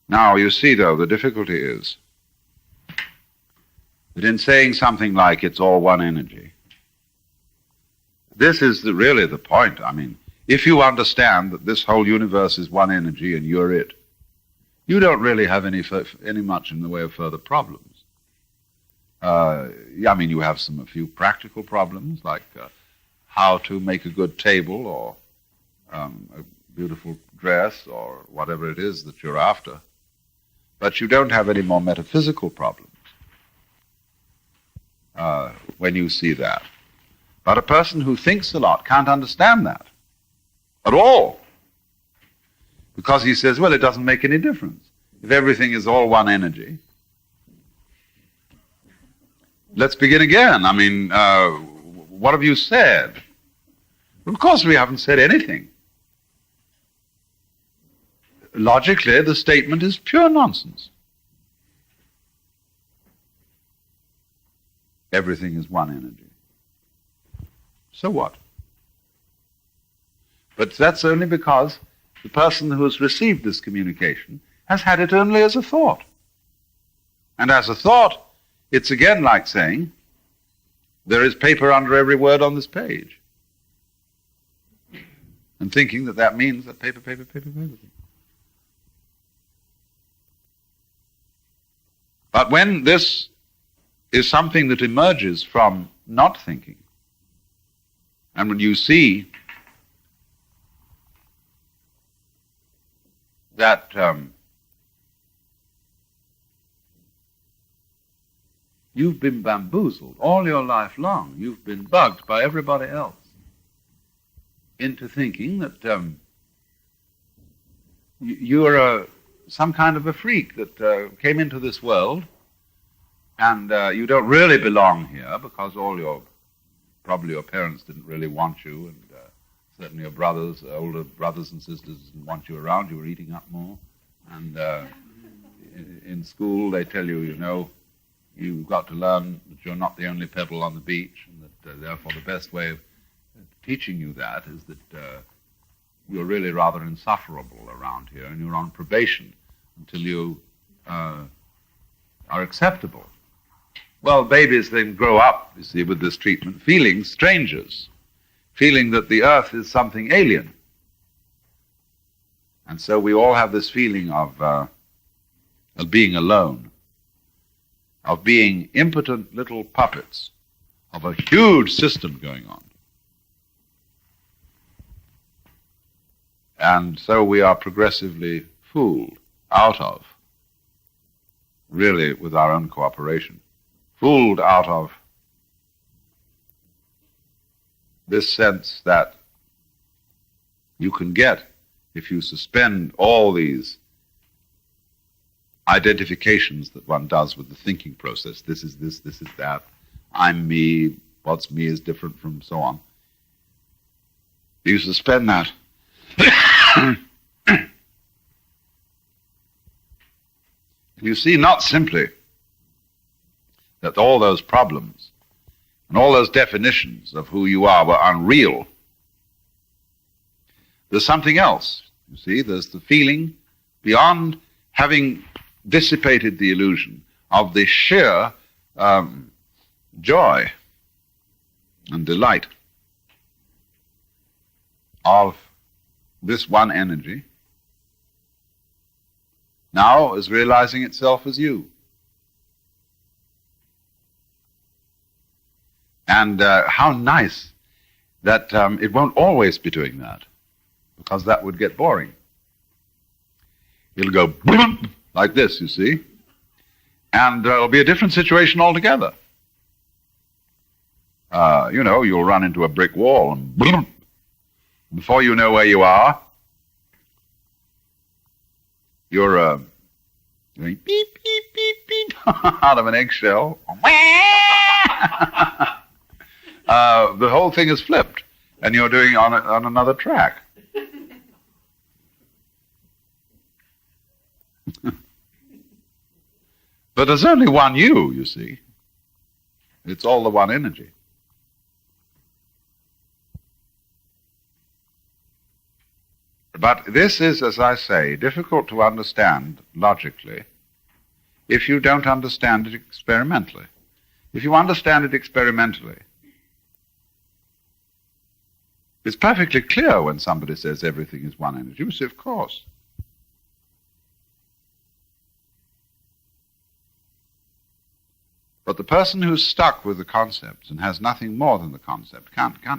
Now, you see, though, the difficulty is that in saying something like it's all one energy, this is really the point. I mean, if you understand that this whole universe is one energy and you're it, you don't really have any much in the way of further problems. I mean, you have a few practical problems, like how to make a good table or a beautiful dress or whatever it is that you're after. But you don't have any more metaphysical problems when you see that. But a person who thinks a lot can't understand that at all, because he says, well, it doesn't make any difference. If everything is all one energy, let's begin again. I mean, what have you said? Well, of course we haven't said anything. Logically, the statement is pure nonsense. Everything is one energy. So what? But that's only because the person who has received this communication has had it only as a thought. And as a thought, it's again like saying, there is paper under every word on this page. And thinking that that means that paper. But when this is something that emerges from not thinking, and when you see that you've been bamboozled all your life long, you've been bugged by everybody else into thinking that you're some kind of a freak that came into this world, and you don't really belong here because probably your parents didn't really want you, and certainly your brothers, older brothers and sisters didn't want you around. You were eating up more. And in school they tell you, you've got to learn that you're not the only pebble on the beach, and that therefore the best way of teaching you that is that you're really rather insufferable around here, and you're on probation until you are acceptable. Well, babies then grow up, you see, with this treatment, feeling strangers, feeling that the earth is something alien. And so we all have this feeling of being alone, of being impotent little puppets of a huge system going on. And so we are progressively fooled out of, really with our own cooperation, fooled out of this sense that you can get if you suspend all these identifications that one does with the thinking process. This is this is that. I'm me. What's me is different from so on. You suspend that. You see not simply that all those problems and all those definitions of who you are were unreal. There's something else. You see, there's the feeling beyond having dissipated the illusion of the sheer joy and delight of this one energy now is realizing itself as you. And how nice that it won't always be doing that, because that would get boring. It'll go boom, like this, you see, and it'll be a different situation altogether. You'll run into a brick wall, and boom, before you know where you are, you're going beep, beep, beep, beep, out of an eggshell. The whole thing is flipped, and you're doing on another track. But there's only one you see. It's all the one energy. But this is, as I say, difficult to understand logically if you don't understand it experimentally. If you understand it experimentally, it's perfectly clear when somebody says everything is one energy. You say, of course. But the person who's stuck with the concepts and has nothing more than the concept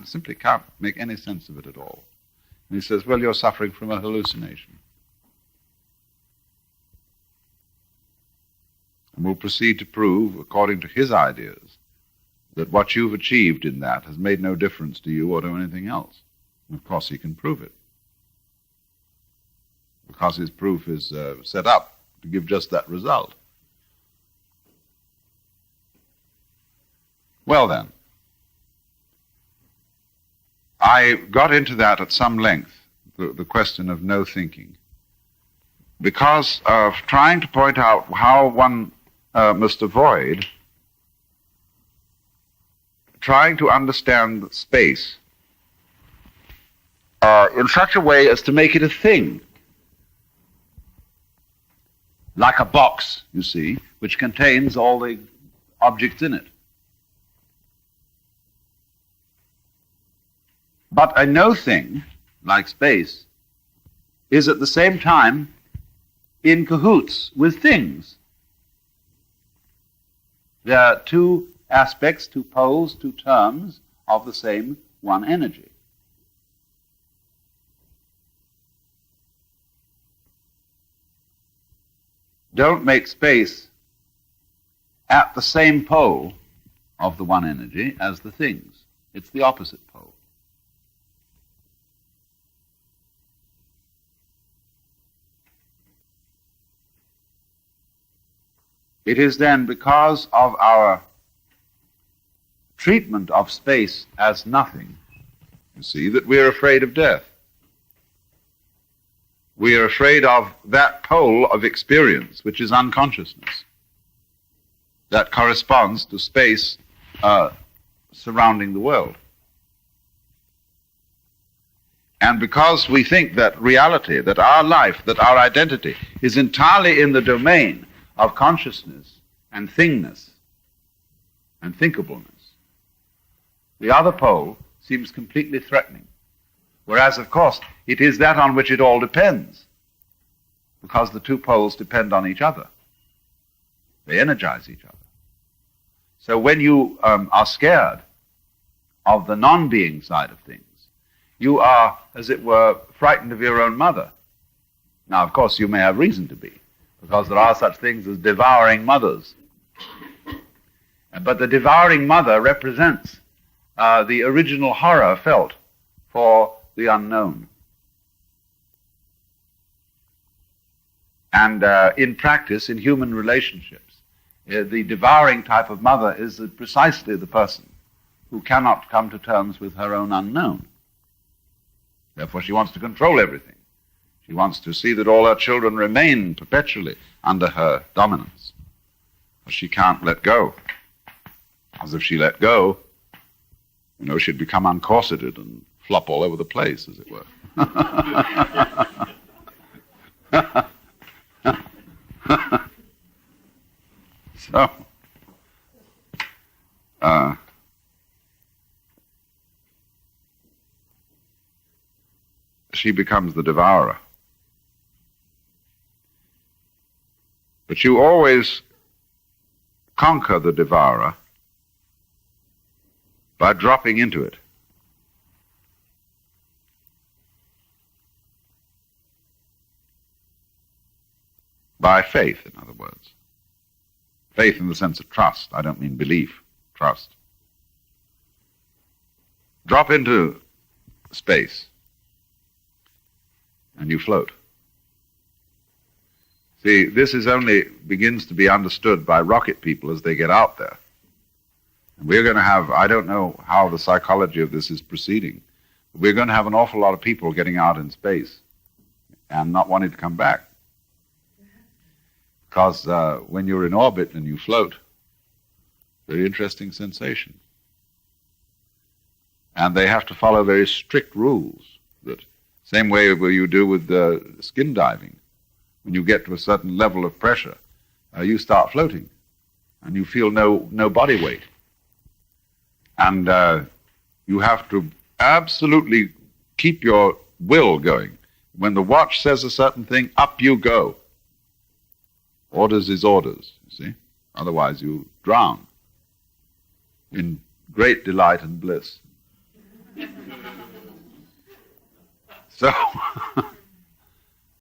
simply can't make any sense of it at all. And he says, well, you're suffering from a hallucination. And we'll proceed to prove, according to his ideas, that what you've achieved in that has made no difference to you or to anything else. And of course he can prove it, because his proof is set up to give just that result. Well then, I got into that at some length, the question of no thinking, because of trying to point out how one must avoid trying to understand space in such a way as to make it a thing, like a box, you see, which contains all the objects in it. But a no thing, like space, is at the same time in cahoots with things. There are two aspects, two poles, two terms of the same one energy. Don't make space at the same pole of the one energy as the things. It's the opposite pole. It is then because of our treatment of space as nothing, you see, that we are afraid of death. We are afraid of that pole of experience, which is unconsciousness, that corresponds to space surrounding the world. And because we think that reality, that our life, that our identity is entirely in the domain of consciousness and thingness and thinkableness, the other pole seems completely threatening. Whereas, of course, it is that on which it all depends, because the two poles depend on each other. They energize each other. So when you are scared of the non-being side of things, you are, as it were, frightened of your own mother. Now, of course, you may have reason to be, because there are such things as devouring mothers. But the devouring mother represents the original horror felt for the unknown. And in practice, in human relationships, the devouring type of mother is precisely the person who cannot come to terms with her own unknown. Therefore, she wants to control everything. She wants to see that all her children remain perpetually under her dominance. But she can't let go. As if she let go, she'd become uncorseted and flop all over the place, as it were. So, she becomes the devourer. But you always conquer the devourer by dropping into it. By faith, in other words. Faith in the sense of trust. I don't mean belief, trust. Drop into space, and you float. See, this begins to be understood by rocket people as they get out there. And we're going to have, I don't know how the psychology of this is proceeding, but we're going to have an awful lot of people getting out in space and not wanting to come back. Because when you're in orbit and you float, very interesting sensation. And they have to follow very strict rules that Same way where you do with skin diving. When you get to a certain level of pressure, you start floating, and you feel no body weight. And you have to absolutely keep your will going. When the watch says a certain thing, up you go. Orders is orders, you see. Otherwise you drown in great delight and bliss. So